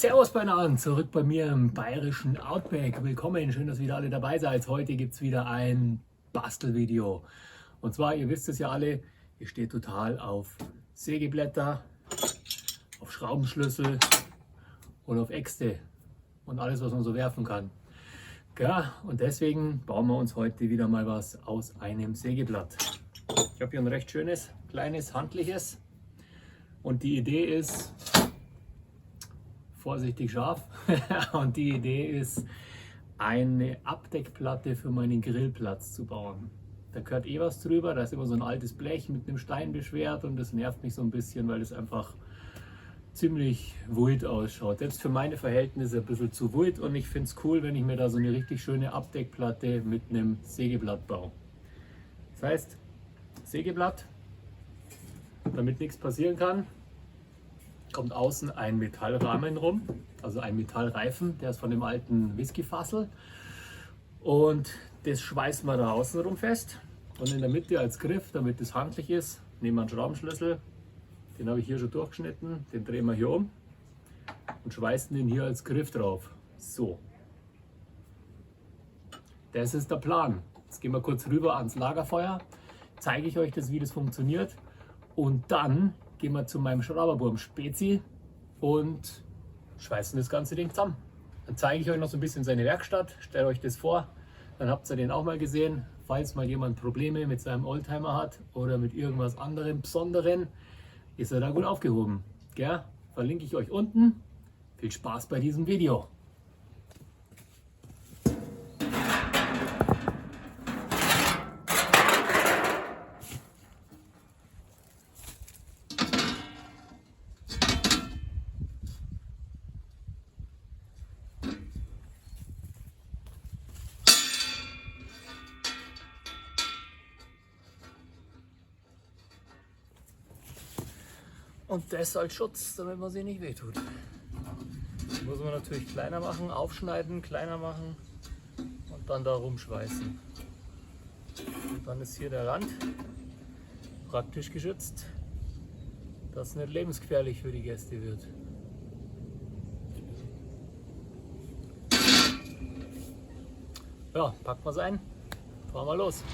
Servus beieinander, zurück bei mir im bayerischen Outback. Willkommen, schön, dass ihr wieder alle dabei seid. Heute gibt es wieder ein Bastelvideo. Und zwar, ihr wisst es ja alle, ich stehe total auf Sägeblätter, auf Schraubenschlüssel und auf Äxte und alles, was man so werfen kann. Ja, und deswegen bauen wir uns heute wieder mal was aus einem Sägeblatt. Ich habe hier ein recht schönes, kleines, handliches. Und die Idee ist, vorsichtig scharf, und die Idee ist, eine Abdeckplatte für meinen Grillplatz zu bauen. Da gehört eh was drüber, da ist immer so ein altes Blech mit einem Stein beschwert und das nervt mich so ein bisschen, weil es einfach ziemlich wild ausschaut. Selbst für meine Verhältnisse ein bisschen zu wild, und ich finde es cool, wenn ich mir da so eine richtig schöne Abdeckplatte mit einem Sägeblatt baue. Das heißt, Sägeblatt, damit nichts passieren kann, kommt außen ein Metallrahmen rum, also ein Metallreifen, der ist von dem alten Whiskyfassel, und das schweißen wir da außen rum fest, und in der Mitte als Griff, damit es handlich ist, nehmen wir einen Schraubenschlüssel, den habe ich hier schon durchgeschnitten, den drehen wir hier um und schweißen den hier als Griff drauf. So, das ist der Plan. Jetzt gehen wir kurz rüber ans Lagerfeuer, zeige ich euch das, wie das funktioniert, und dann gehen wir zu meinem Schrauberburm Spezi und schweißen das ganze Ding zusammen. Dann zeige ich euch noch so ein bisschen seine Werkstatt, stelle euch das vor, dann habt ihr den auch mal gesehen. Falls mal jemand Probleme mit seinem Oldtimer hat oder mit irgendwas anderem Besonderen, ist er da gut aufgehoben. Gell? Verlinke ich euch unten. Viel Spaß bei diesem Video. Und das als Schutz, damit man sie nicht wehtut. Das muss man natürlich kleiner machen, aufschneiden, kleiner machen und dann da rumschweißen. Und dann ist hier der Rand praktisch geschützt, dass es nicht lebensgefährlich für die Gäste wird. Ja, packen wir es ein, fahren wir los.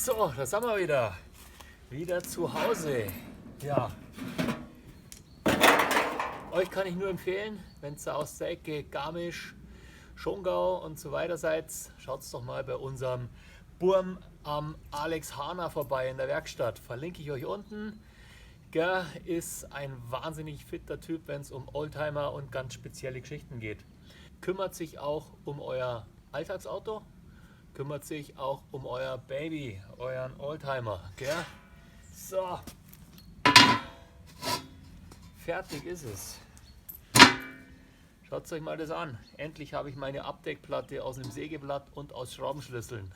So, da sind wir wieder. Wieder zu Hause. Ja. Euch kann ich nur empfehlen, wenn ihr aus der Ecke Garmisch, Schongau und so weiter seid, schaut doch mal bei unserem Burm am Alex Hahner vorbei in der Werkstatt. Verlinke ich euch unten. Der ist ein wahnsinnig fitter Typ, wenn es um Oldtimer und ganz spezielle Geschichten geht. Kümmert sich auch um euer Alltagsauto, kümmert sich auch um euer Baby, euren Oldtimer. Gell? So, fertig ist es. Schaut euch mal das an. Endlich habe ich meine Abdeckplatte aus einem Sägeblatt und aus Schraubenschlüsseln.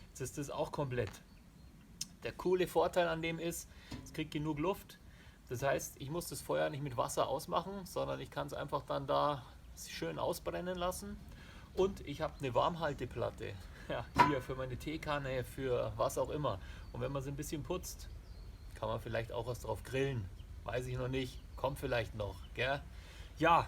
Jetzt ist das auch komplett. Der coole Vorteil an dem ist, es kriegt genug Luft. Das heißt, ich muss das Feuer nicht mit Wasser ausmachen, sondern ich kann es einfach dann da schön ausbrennen lassen. Und ich habe eine Warmhalteplatte. Ja, hier für meine Teekanne, für was auch immer. Und wenn man sie ein bisschen putzt, kann man vielleicht auch was drauf grillen. Weiß ich noch nicht. Kommt vielleicht noch. Gell? Ja,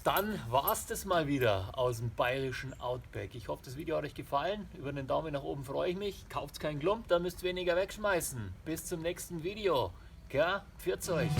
dann war es das mal wieder aus dem bayerischen Outback. Ich hoffe, das Video hat euch gefallen. Über einen Daumen nach oben freue ich mich. Kauft keinen Klump, dann müsst ihr weniger wegschmeißen. Bis zum nächsten Video. Gell? Pfiat euch.